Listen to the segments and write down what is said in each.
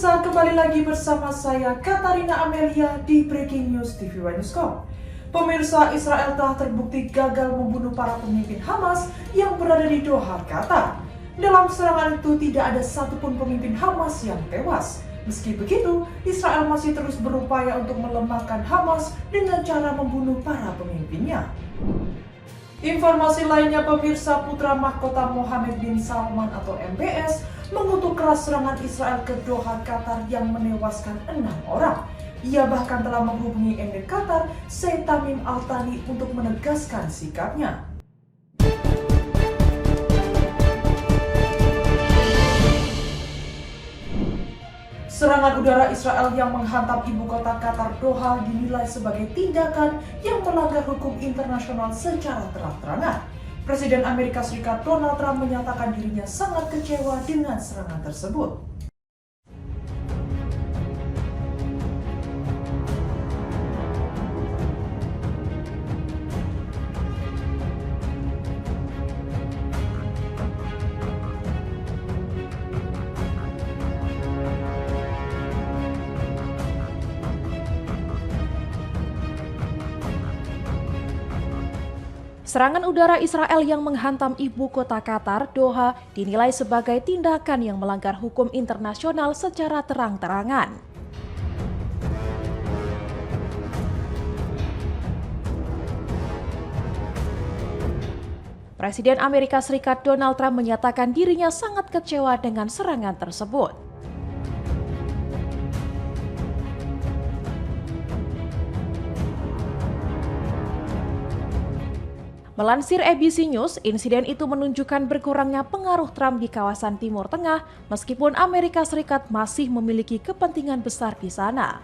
Pemirsa, kembali lagi bersama saya Katarina Amelia di Breaking News TV Newscom. Pemirsa, Israel telah terbukti gagal membunuh para pemimpin Hamas yang berada di Doha, Qatar. Dalam serangan itu tidak ada satupun pemimpin Hamas yang tewas. Meski begitu, Israel masih terus berupaya untuk melemahkan Hamas dengan cara membunuh para pemimpinnya. Informasi lainnya, pemirsa, putra mahkota Mohammed bin Salman atau MBS mengutuk keras serangan Israel ke Doha, Qatar yang menewaskan 6 orang. Ia bahkan telah menghubungi Emir Qatar, Sheikh Tamim Al Thani untuk menegaskan sikapnya. Serangan udara Israel yang menghantam ibu kota Qatar, Doha, dinilai sebagai tindakan yang melanggar hukum internasional secara terang-terangan. Presiden Amerika Serikat Donald Trump menyatakan dirinya sangat kecewa dengan serangan tersebut. Serangan udara Israel yang menghantam ibu kota Qatar, Doha, dinilai sebagai tindakan yang melanggar hukum internasional secara terang-terangan. Presiden Amerika Serikat Donald Trump menyatakan dirinya sangat kecewa dengan serangan tersebut. Melansir ABC News, insiden itu menunjukkan berkurangnya pengaruh Trump di kawasan Timur Tengah meskipun Amerika Serikat masih memiliki kepentingan besar di sana.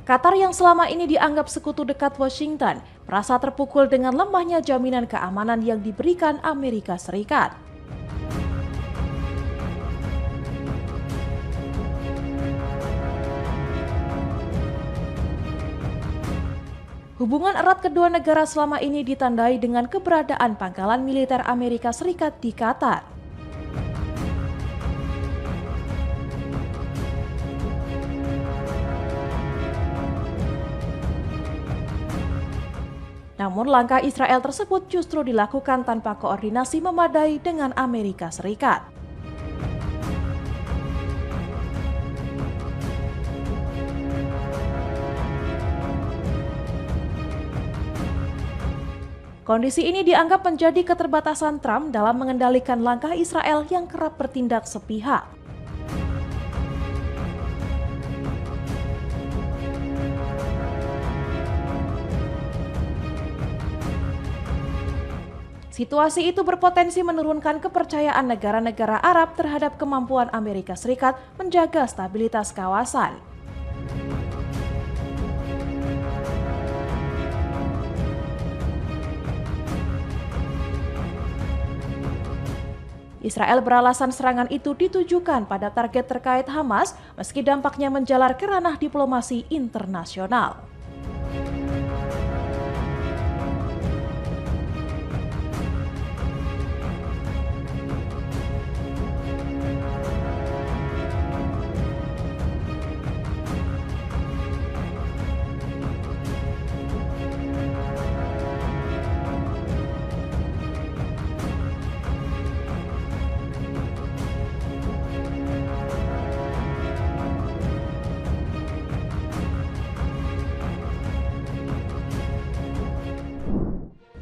Qatar yang selama ini dianggap sekutu dekat Washington merasa terpukul dengan lemahnya jaminan keamanan yang diberikan Amerika Serikat. Hubungan erat kedua negara selama ini ditandai dengan keberadaan pangkalan militer Amerika Serikat di Qatar. Namun langkah Israel tersebut justru dilakukan tanpa koordinasi memadai dengan Amerika Serikat. Kondisi ini dianggap menjadi keterbatasan Trump dalam mengendalikan langkah Israel yang kerap bertindak sepihak. Situasi itu berpotensi menurunkan kepercayaan negara-negara Arab terhadap kemampuan Amerika Serikat menjaga stabilitas kawasan. Israel beralasan serangan itu ditujukan pada target terkait Hamas, meski dampaknya menjalar ke ranah diplomasi internasional.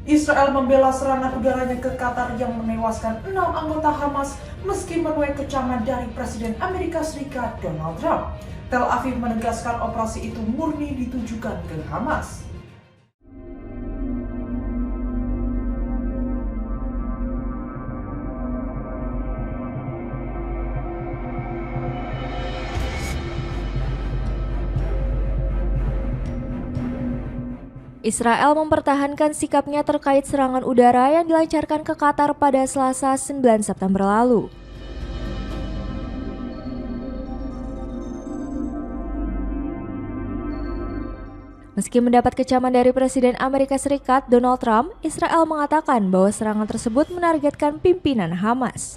Israel membela serangan udaranya ke Qatar yang menewaskan 6 anggota Hamas meski menuai kecaman dari Presiden Amerika Serikat Donald Trump. Tel Aviv menegaskan operasi itu murni ditujukan ke Hamas. Israel mempertahankan sikapnya terkait serangan udara yang dilancarkan ke Qatar pada Selasa 9 September lalu. Meski mendapat kecaman dari Presiden Amerika Serikat Donald Trump, Israel mengatakan bahwa serangan tersebut menargetkan pimpinan Hamas.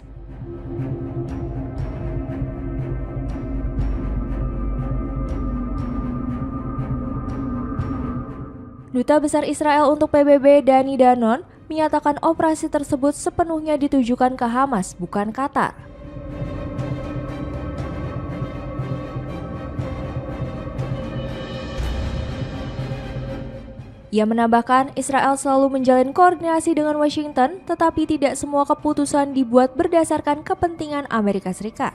Duta Besar Israel untuk PBB Dani Danon menyatakan operasi tersebut sepenuhnya ditujukan ke Hamas, bukan Qatar. Ia menambahkan, Israel selalu menjalin koordinasi dengan Washington, tetapi tidak semua keputusan dibuat berdasarkan kepentingan Amerika Serikat.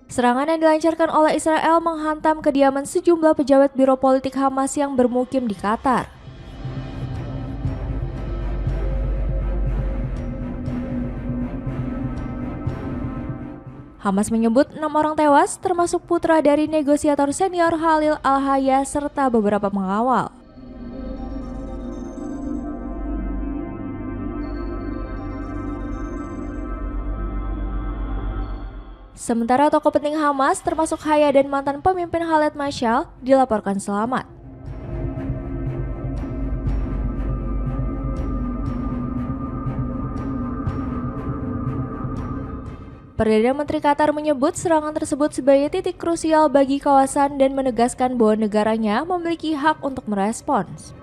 Serangan yang dilancarkan oleh Israel menghantam kediaman sejumlah pejabat biro politik Hamas yang bermukim di Qatar. Hamas menyebut 6 orang tewas, termasuk putra dari negosiator senior Khalil Al-Hayya serta beberapa pengawal. Sementara tokoh penting Hamas, termasuk Hayya dan mantan pemimpin Khaled Mashal, dilaporkan selamat. Perdana Menteri Qatar menyebut serangan tersebut sebagai titik krusial bagi kawasan dan menegaskan bahwa negaranya memiliki hak untuk merespons.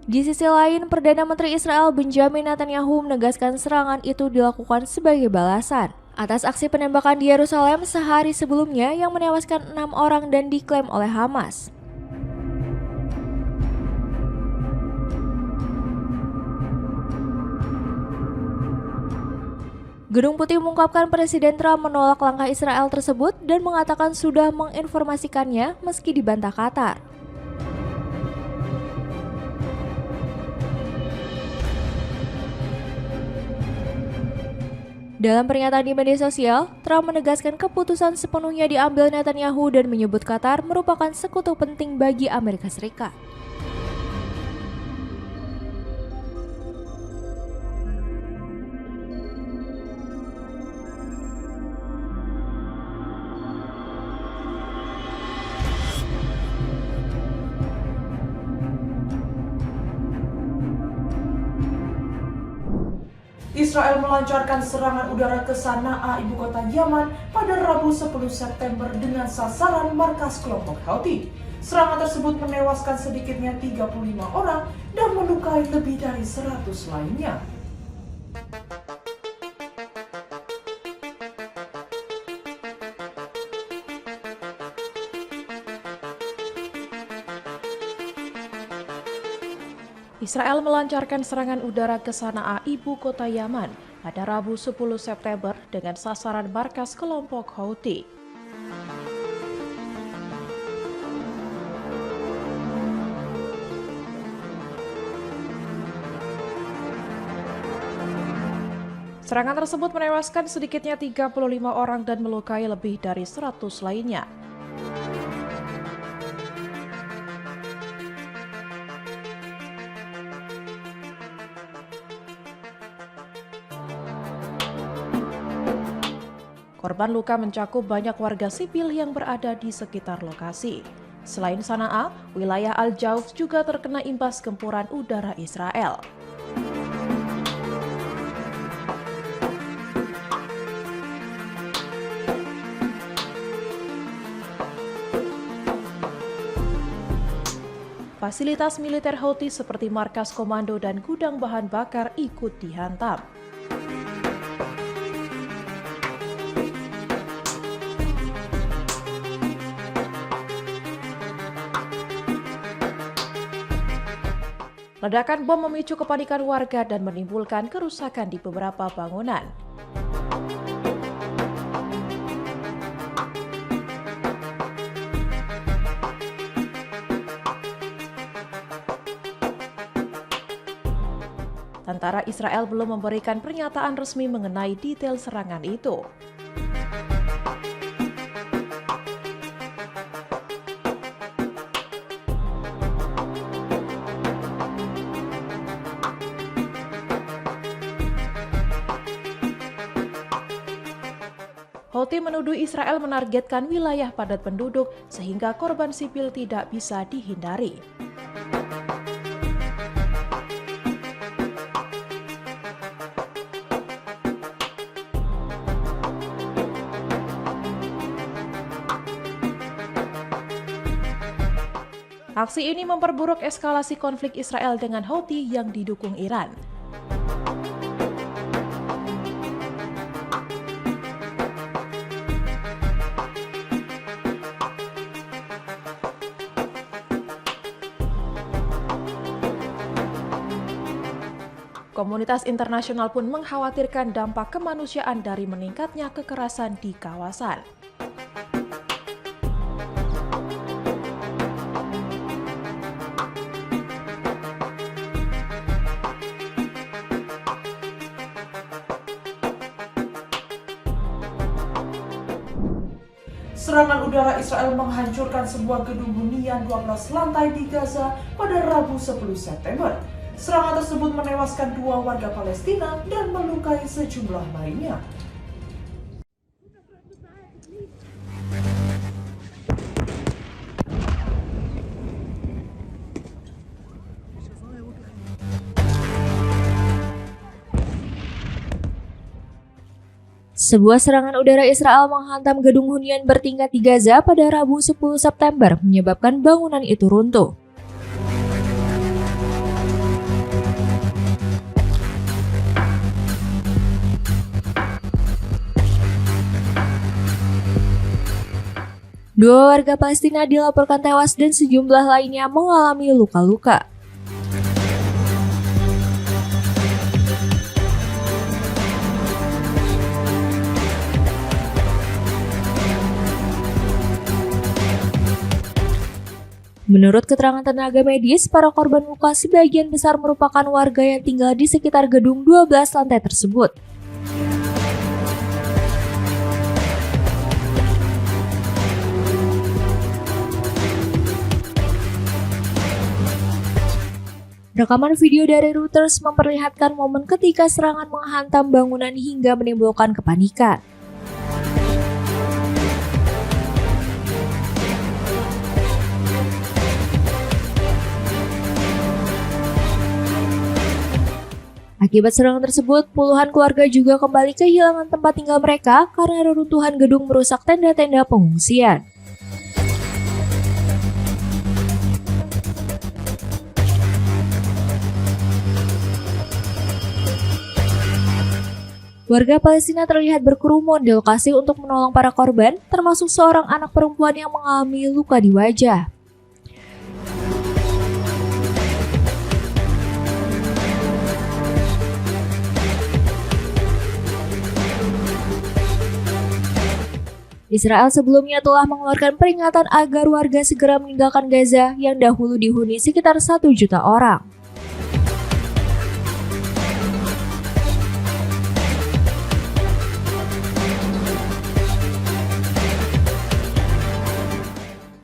Di sisi lain, Perdana Menteri Israel Benjamin Netanyahu menegaskan serangan itu dilakukan sebagai balasan atas aksi penembakan di Yerusalem sehari sebelumnya yang menewaskan 6 orang dan diklaim oleh Hamas. Gedung Putih mengungkapkan Presiden Trump menolak langkah Israel tersebut dan mengatakan sudah menginformasikannya meski dibantah Qatar. Dalam pernyataan di media sosial, Trump menegaskan keputusan sepenuhnya diambil Netanyahu dan menyebut Qatar merupakan sekutu penting bagi Amerika Serikat. Israel melancarkan serangan udara ke Sanaa, ibu kota Yaman, pada Rabu 10 September dengan sasaran markas kelompok Houthi. Serangan tersebut menewaskan sedikitnya 35 orang dan melukai lebih dari 100 lainnya. Israel melancarkan serangan udara ke Sanaa, ibu kota Yaman, pada Rabu 10 September dengan sasaran markas kelompok Houthi. Serangan tersebut menewaskan sedikitnya 35 orang dan melukai lebih dari 100 lainnya. Korban luka mencakup banyak warga sipil yang berada di sekitar lokasi. Selain Sanaa, wilayah Al-Jauf juga terkena imbas gempuran udara Israel. Fasilitas militer Houthi seperti markas komando dan gudang bahan bakar ikut dihantam. Ledakan bom memicu kepanikan warga dan menimbulkan kerusakan di beberapa bangunan. Tentara Israel belum memberikan pernyataan resmi mengenai detail serangan itu. Houthi menuduh Israel menargetkan wilayah padat penduduk sehingga korban sipil tidak bisa dihindari. Aksi ini memperburuk eskalasi konflik Israel dengan Houthi yang didukung Iran. Komunitas internasional pun mengkhawatirkan dampak kemanusiaan dari meningkatnya kekerasan di kawasan. Serangan udara Israel menghancurkan sebuah gedung hunian 12 lantai di Gaza pada Rabu 10 September. Serangan tersebut menewaskan 2 warga Palestina dan melukai sejumlah lainnya. Sebuah serangan udara Israel menghantam gedung hunian bertingkat di Gaza pada Rabu 10 September, menyebabkan bangunan itu runtuh. Dua warga Palestina dilaporkan tewas dan sejumlah lainnya mengalami luka-luka. Menurut keterangan tenaga medis, para korban luka sebagian besar merupakan warga yang tinggal di sekitar gedung 12 lantai tersebut. Rekaman video dari Reuters memperlihatkan momen ketika serangan menghantam bangunan hingga menimbulkan kepanikan. Akibat serangan tersebut, puluhan keluarga juga kembali kehilangan tempat tinggal mereka karena reruntuhan gedung merusak tenda-tenda pengungsian. Warga Palestina terlihat berkerumun di lokasi untuk menolong para korban, termasuk seorang anak perempuan yang mengalami luka di wajah. Israel sebelumnya telah mengeluarkan peringatan agar warga segera meninggalkan Gaza yang dahulu dihuni sekitar 1 juta orang.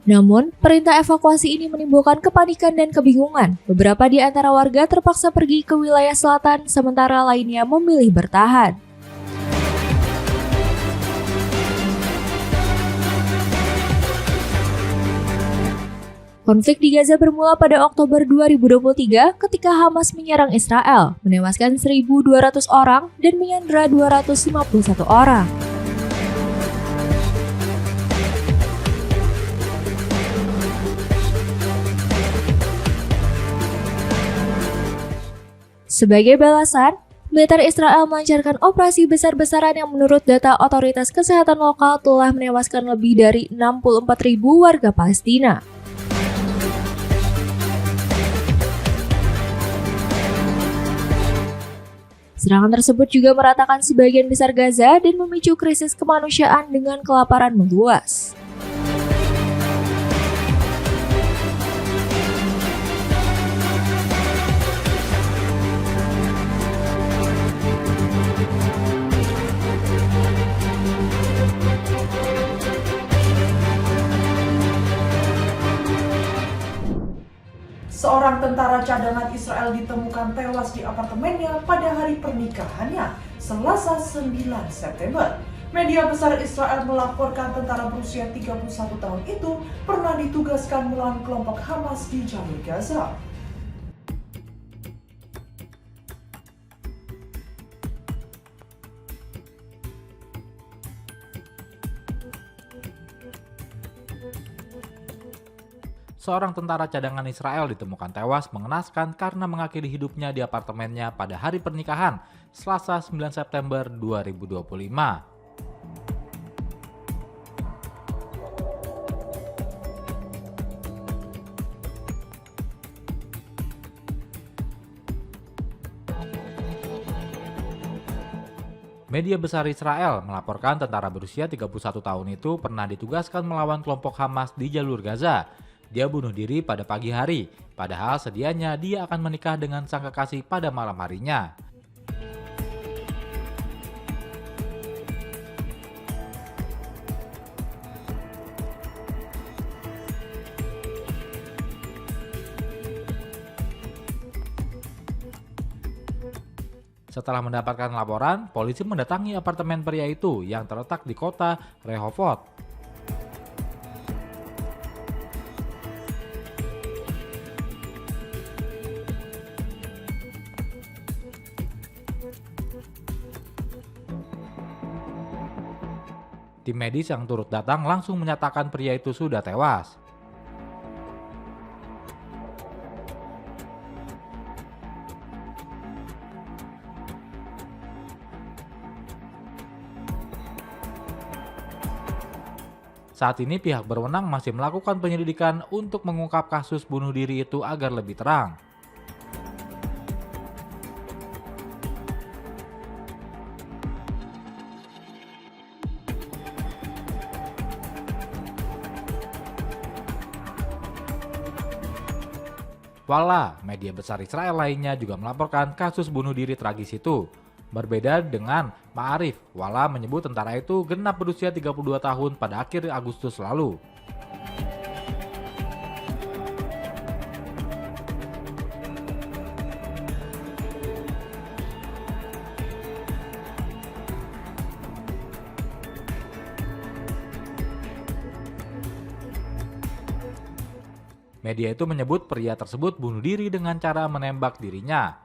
Namun, perintah evakuasi ini menimbulkan kepanikan dan kebingungan. Beberapa di antara warga terpaksa pergi ke wilayah selatan, sementara lainnya memilih bertahan. Konflik di Gaza bermula pada Oktober 2023 ketika Hamas menyerang Israel, menewaskan 1.200 orang dan menyandera 251 orang. Sebagai balasan, militer Israel melancarkan operasi besar-besaran yang menurut data otoritas kesehatan lokal telah menewaskan lebih dari 64.000 warga Palestina. Serangan tersebut juga meratakan sebagian besar Gaza dan memicu krisis kemanusiaan dengan kelaparan meluas. Seorang tentara cadangan Israel ditemukan tewas di apartemennya pada hari pernikahannya, Selasa 9 September. Media besar Israel melaporkan tentara berusia 31 tahun itu pernah ditugaskan melawan kelompok Hamas di jalur Gaza. Seorang tentara cadangan Israel ditemukan tewas mengenaskan karena mengakhiri hidupnya di apartemennya pada hari pernikahan, Selasa 9 September 2025. Media besar Israel melaporkan tentara berusia 31 tahun itu pernah ditugaskan melawan kelompok Hamas di jalur Gaza. Dia bunuh diri pada pagi hari, padahal sedianya dia akan menikah dengan sang kekasih pada malam harinya. Setelah mendapatkan laporan, polisi mendatangi apartemen pria itu yang terletak di kota Rehovot. Tim medis yang turut datang langsung menyatakan pria itu sudah tewas. Saat ini pihak berwenang masih melakukan penyelidikan untuk mengungkap kasus bunuh diri itu agar lebih terang. Wala, media besar Israel lainnya juga melaporkan kasus bunuh diri tragis itu. Berbeda dengan Ma'arif, Wala menyebut tentara itu genap berusia 32 tahun pada akhir Agustus lalu. Media itu menyebut pria tersebut bunuh diri dengan cara menembak dirinya.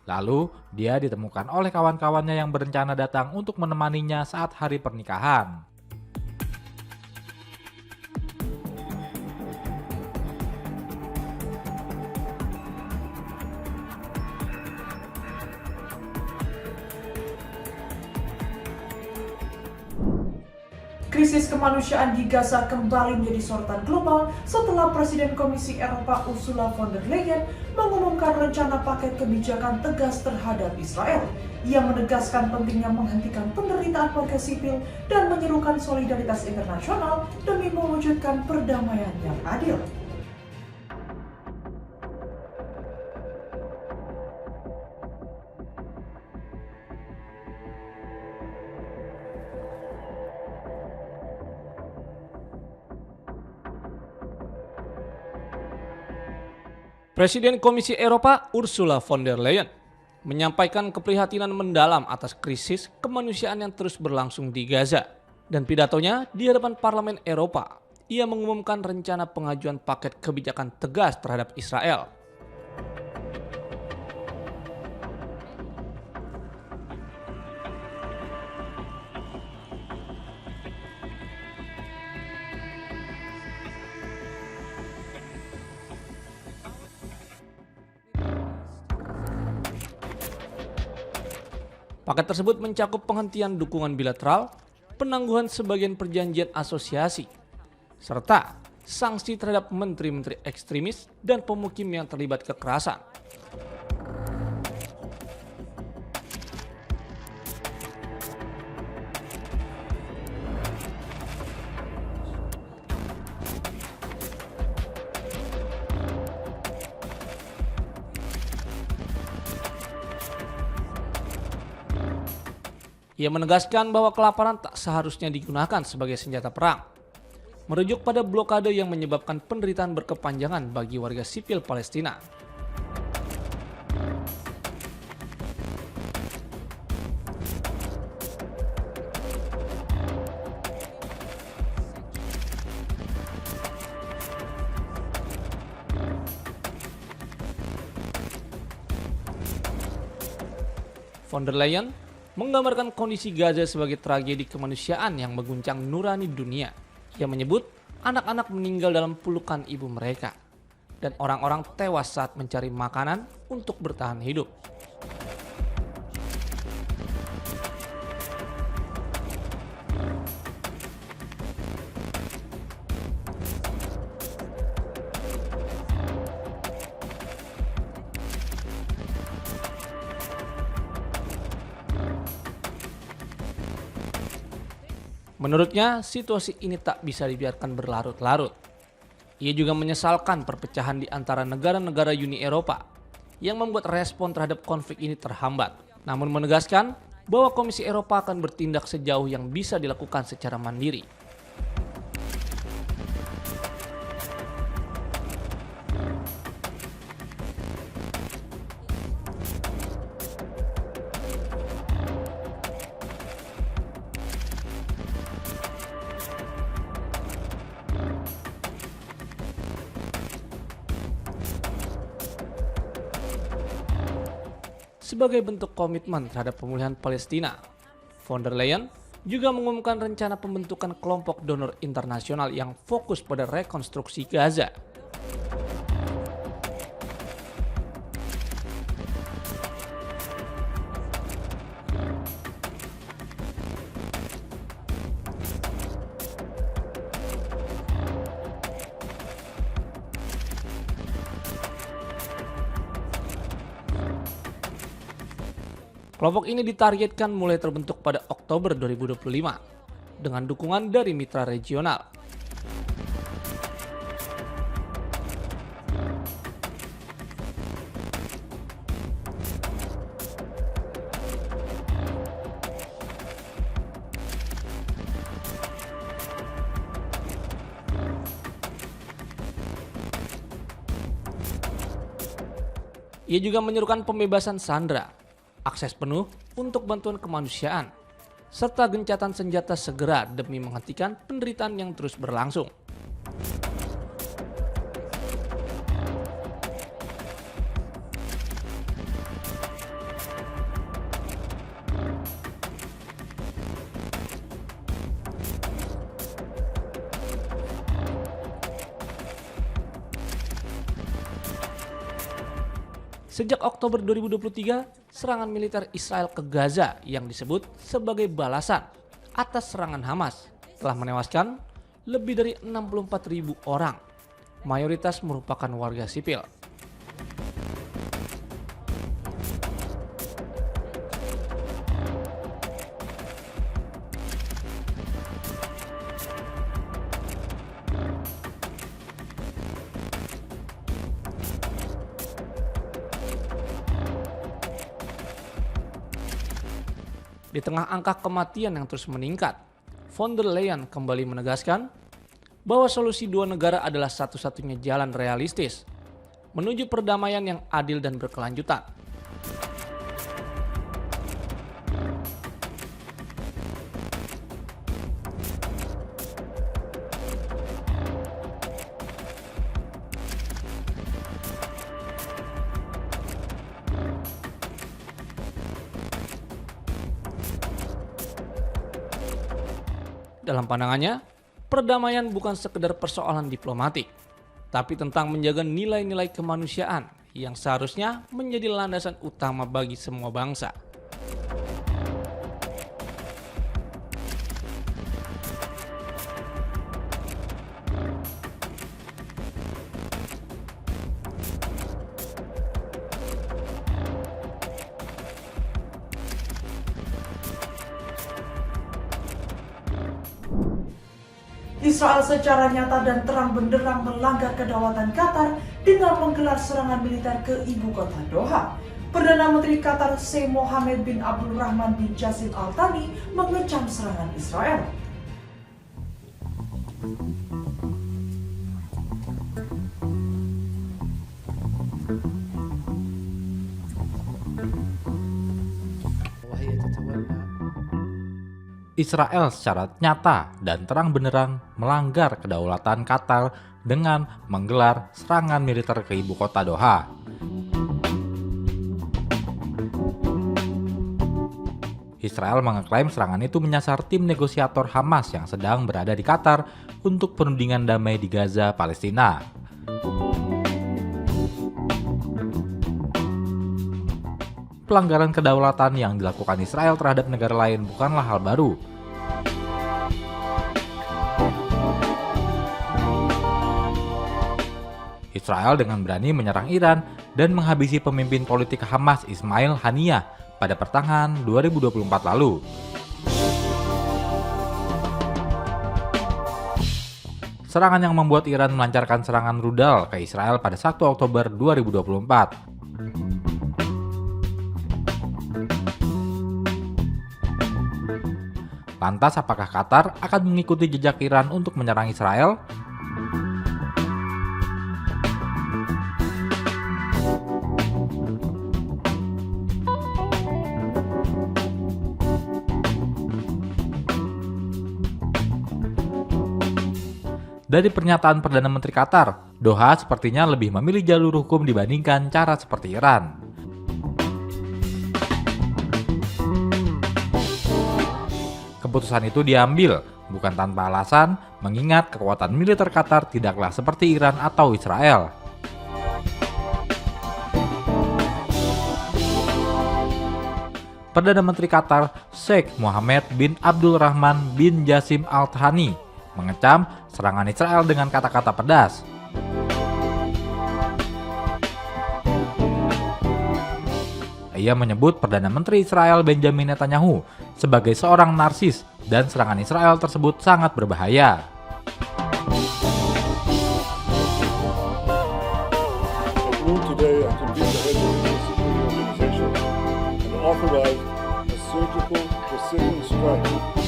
Lalu, dia ditemukan oleh kawan-kawannya yang berencana datang untuk menemaninya saat hari pernikahan. Krisis kemanusiaan di Gaza kembali menjadi sorotan global setelah Presiden Komisi Eropa Ursula von der Leyen mengumumkan rencana paket kebijakan tegas terhadap Israel. Ia menegaskan pentingnya menghentikan penderitaan warga sipil dan menyerukan solidaritas internasional demi mewujudkan perdamaian yang adil. Presiden Komisi Eropa Ursula von der Leyen menyampaikan keprihatinan mendalam atas krisis kemanusiaan yang terus berlangsung di Gaza. Dan pidatonya di hadapan Parlemen Eropa, ia mengumumkan rencana pengajuan paket kebijakan tegas terhadap Israel. Paket tersebut mencakup penghentian dukungan bilateral, penangguhan sebagian perjanjian asosiasi, serta sanksi terhadap menteri-menteri ekstremis dan pemukim yang terlibat kekerasan. Ia menegaskan bahwa kelaparan tak seharusnya digunakan sebagai senjata perang, merujuk pada blokade yang menyebabkan penderitaan berkepanjangan bagi warga sipil Palestina. Von der Leyen menggambarkan kondisi Gaza sebagai tragedi kemanusiaan yang mengguncang nurani dunia. Ia menyebut anak-anak meninggal dalam pelukan ibu mereka dan orang-orang tewas saat mencari makanan untuk bertahan hidup. Menurutnya, situasi ini tak bisa dibiarkan berlarut-larut. Ia juga menyesalkan perpecahan di antara negara-negara Uni Eropa yang membuat respon terhadap konflik ini terhambat. Namun menegaskan bahwa Komisi Eropa akan bertindak sejauh yang bisa dilakukan secara mandiri. Sebagai bentuk komitmen terhadap pemulihan Palestina, Von der Leyen juga mengumumkan rencana pembentukan kelompok donor internasional yang fokus pada rekonstruksi Gaza. Kelompok ini ditargetkan mulai terbentuk pada Oktober 2025 dengan dukungan dari mitra regional. Ia juga menyerukan pembebasan sandera, akses penuh untuk bantuan kemanusiaan, serta gencatan senjata segera demi menghentikan penderitaan yang terus berlangsung. Sejak Oktober 2023, serangan militer Israel ke Gaza yang disebut sebagai balasan atas serangan Hamas telah menewaskan lebih dari 64.000 orang, mayoritas merupakan warga sipil. Di tengah angka kematian yang terus meningkat, Von der Leyen kembali menegaskan bahwa solusi dua negara adalah satu-satunya jalan realistis menuju perdamaian yang adil dan berkelanjutan. Dalam pandangannya, perdamaian bukan sekedar persoalan diplomatik, tapi tentang menjaga nilai-nilai kemanusiaan yang seharusnya menjadi landasan utama bagi semua bangsa. Israel secara nyata dan terang benderang melanggar kedaulatan Qatar dengan menggelar serangan militer ke ibu kota Doha. Perdana Menteri Qatar Sheikh Mohammed bin Abdul Rahman bin Jassim Al Thani mengecam serangan Israel. Israel secara nyata dan terang benderang melanggar kedaulatan Qatar dengan menggelar serangan militer ke ibu kota Doha. Israel mengeklaim serangan itu menyasar tim negosiator Hamas yang sedang berada di Qatar untuk penundingan damai di Gaza, Palestina. Pelanggaran kedaulatan yang dilakukan Israel terhadap negara lain bukanlah hal baru. Israel dengan berani menyerang Iran dan menghabisi pemimpin politik Hamas Ismail Haniyah pada pertengahan 2024 lalu. Serangan yang membuat Iran melancarkan serangan rudal ke Israel pada 1 Oktober 2024. Lantas apakah Qatar akan mengikuti jejak Iran untuk menyerang Israel? Dari pernyataan Perdana Menteri Qatar, Doha sepertinya lebih memilih jalur hukum dibandingkan cara seperti Iran. Keputusan itu diambil bukan tanpa alasan, mengingat kekuatan militer Qatar tidaklah seperti Iran atau Israel. Perdana Menteri Qatar, Sheikh Mohammed bin Abdul Rahman bin Jassim Al Thani, mengecam serangan Israel dengan kata-kata pedas. Ia menyebut Perdana Menteri Israel Benjamin Netanyahu sebagai seorang narsis dan serangan Israel tersebut sangat berbahaya. Today I convened the heads of the security organization and authorized a surgical precision strike.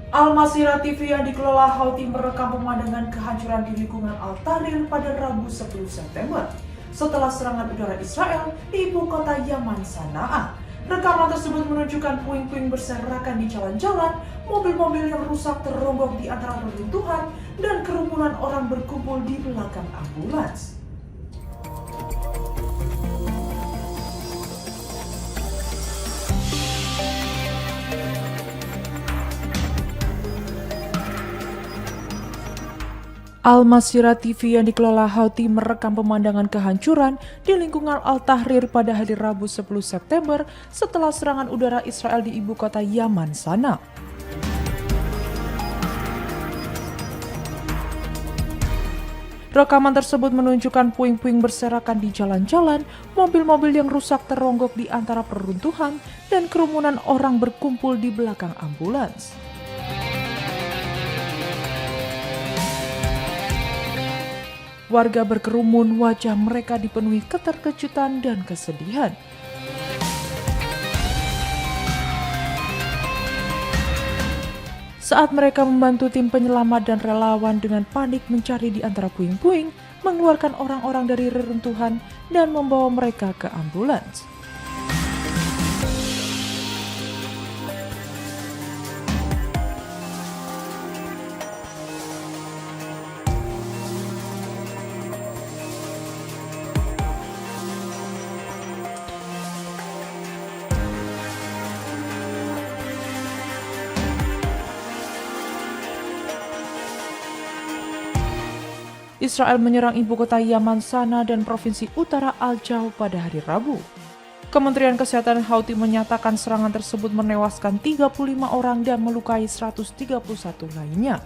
Al-Masirah TV yang dikelola Houthi merekam pemandangan kehancuran di lingkungan Al-Tahrir pada Rabu 10 September setelah serangan udara Israel di ibu kota Yaman, Sanaa. Rekaman tersebut menunjukkan puing-puing berserakan di jalan-jalan, mobil-mobil yang rusak teronggok di antara reruntuhan, dan kerumunan orang berkumpul di belakang ambulans. Al-Masirah TV yang dikelola Houthi merekam pemandangan kehancuran di lingkungan Al-Tahrir pada hari Rabu 10 September setelah serangan udara Israel di ibu kota Yaman, Sanaa. Rekaman tersebut menunjukkan puing-puing berserakan di jalan-jalan, mobil-mobil yang rusak teronggok di antara peruntuhan, dan kerumunan orang berkumpul di belakang ambulans. Warga berkerumun, wajah mereka dipenuhi keterkejutan dan kesedihan. Saat mereka membantu tim penyelamat dan relawan dengan panik mencari di antara puing-puing, mengeluarkan orang-orang dari reruntuhan dan membawa mereka ke ambulans. Israel menyerang ibu kota Yaman, Sanaa dan provinsi utara Al-Jau pada hari Rabu. Kementerian Kesehatan Houthi menyatakan serangan tersebut menewaskan 35 orang dan melukai 131 lainnya.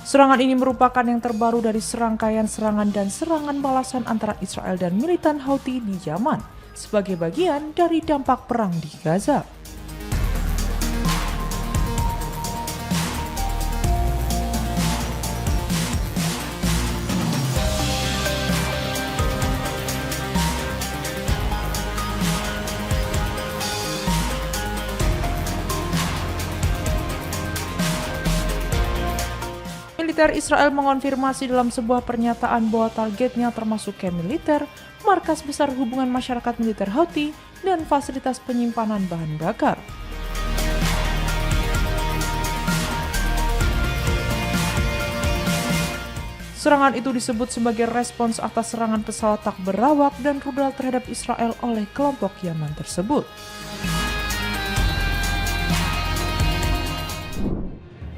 Serangan ini merupakan yang terbaru dari serangkaian serangan dan serangan balasan antara Israel dan militan Houthi di Yaman sebagai bagian dari dampak perang di Gaza. Militer Israel mengonfirmasi dalam sebuah pernyataan bahwa targetnya termasuk kamp militer, markas besar hubungan masyarakat militer Houthi, dan fasilitas penyimpanan bahan bakar. Serangan itu disebut sebagai respons atas serangan pesawat tak berawak dan rudal terhadap Israel oleh kelompok Yaman tersebut.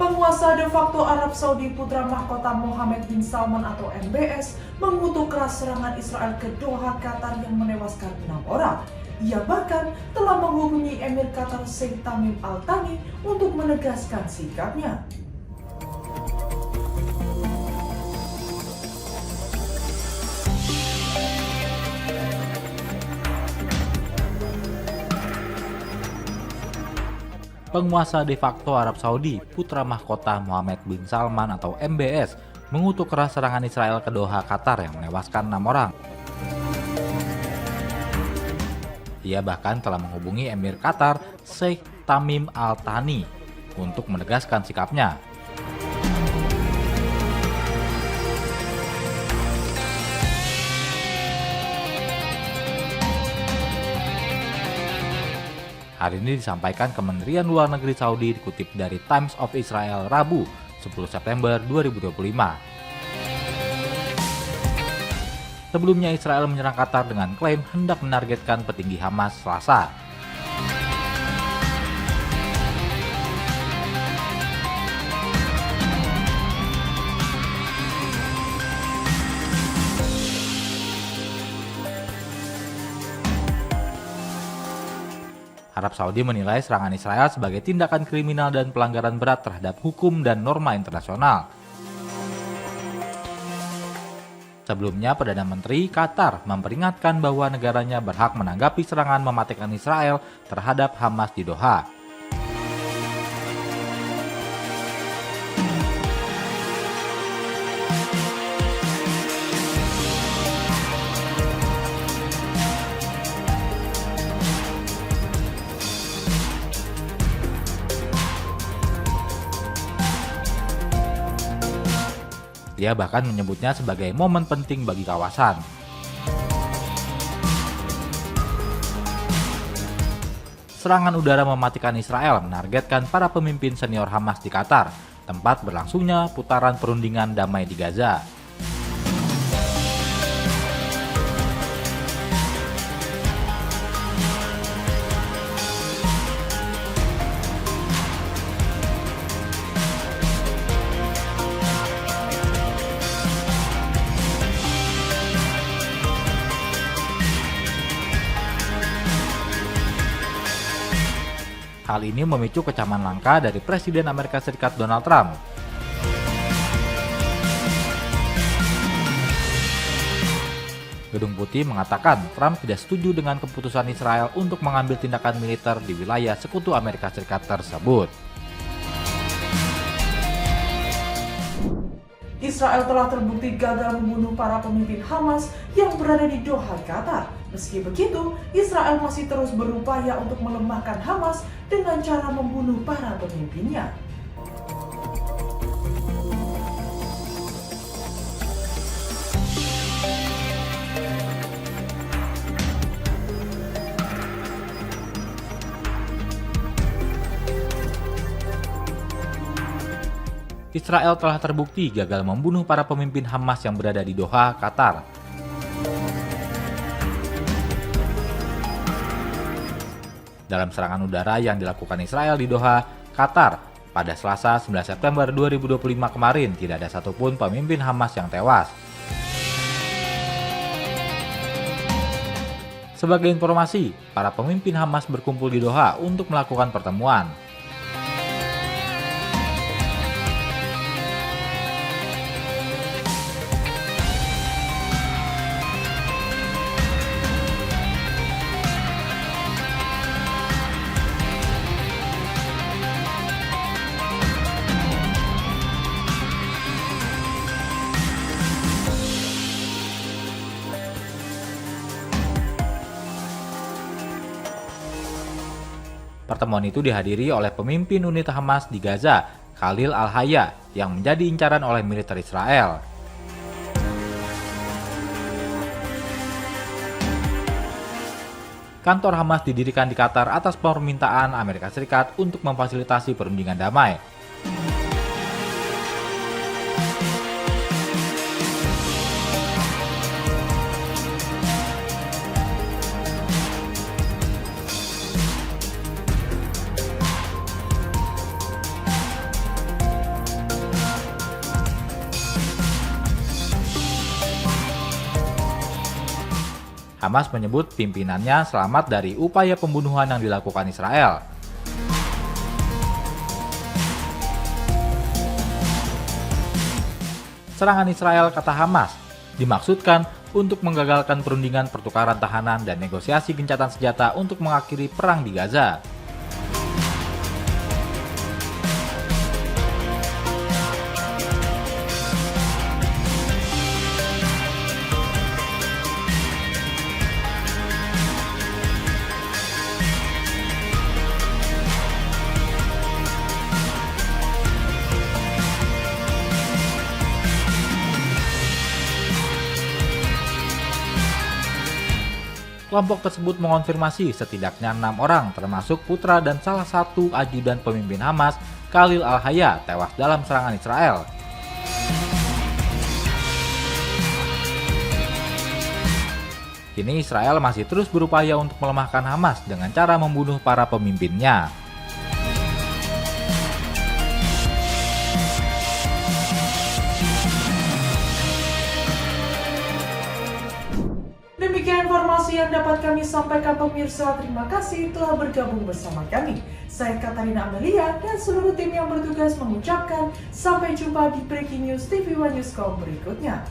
Penguasa de facto Arab Saudi putra mahkota Mohammed bin Salman atau MBS mengutuk keras serangan Israel ke Doha, Qatar yang menewaskan 6 orang. Ia bahkan telah menghubungi Emir Qatar Sheikh Tamim Al Thani untuk menegaskan sikapnya. Penguasa de facto Arab Saudi, putra mahkota Mohammed bin Salman atau MBS, mengutuk keras serangan Israel ke Doha, Qatar yang menewaskan 6 orang. Ia bahkan telah menghubungi Emir Qatar Sheikh Tamim Al Thani untuk menegaskan sikapnya. Hal ini disampaikan Kementerian Luar Negeri Saudi dikutip dari Times of Israel Rabu 10 September 2025. Sebelumnya Israel menyerang Qatar dengan klaim hendak menargetkan petinggi Hamas Selasa. Arab Saudi menilai serangan Israel sebagai tindakan kriminal dan pelanggaran berat terhadap hukum dan norma internasional. Sebelumnya, Perdana Menteri Qatar memperingatkan bahwa negaranya berhak menanggapi serangan mematikan Israel terhadap Hamas di Doha. Dia bahkan menyebutnya sebagai momen penting bagi kawasan. Serangan udara mematikan Israel menargetkan para pemimpin senior Hamas di Qatar, tempat berlangsungnya putaran perundingan damai di Gaza. Hal ini memicu kecaman langka dari Presiden Amerika Serikat Donald Trump. Gedung Putih mengatakan Trump tidak setuju dengan keputusan Israel untuk mengambil tindakan militer di wilayah sekutu Amerika Serikat tersebut. Israel telah terbukti gagal membunuh para pemimpin Hamas yang berada di Doha, Qatar. Meski begitu, Israel masih terus berupaya untuk melemahkan Hamas dengan cara membunuh para pemimpinnya. Israel telah terbukti gagal membunuh para pemimpin Hamas yang berada di Doha, Qatar. Dalam serangan udara yang dilakukan Israel di Doha, Qatar, pada Selasa 9 September 2025 kemarin, tidak ada satupun pemimpin Hamas yang tewas. Sebagai informasi, para pemimpin Hamas berkumpul di Doha untuk melakukan pertemuan. Pertemuan itu dihadiri oleh pemimpin unit Hamas di Gaza, Khalil Al-Hayya, yang menjadi incaran oleh militer Israel. Kantor Hamas didirikan di Qatar atas permintaan Amerika Serikat untuk memfasilitasi perundingan damai. Hamas menyebut pimpinannya selamat dari upaya pembunuhan yang dilakukan Israel. Serangan Israel, kata Hamas, dimaksudkan untuk menggagalkan perundingan pertukaran tahanan dan negosiasi gencatan senjata untuk mengakhiri perang di Gaza. Kelompok tersebut mengonfirmasi setidaknya 6 orang termasuk putra dan salah satu ajudan pemimpin Hamas, Khalil Al-Hayya, tewas dalam serangan Israel. Kini Israel masih terus berupaya untuk melemahkan Hamas dengan cara membunuh para pemimpinnya. Demikian informasi yang dapat kami sampaikan pemirsa. Terima kasih telah bergabung bersama kami. Saya Katarina Amelia dan seluruh tim yang bertugas mengucapkan sampai jumpa di Breaking News TV One Newscom berikutnya.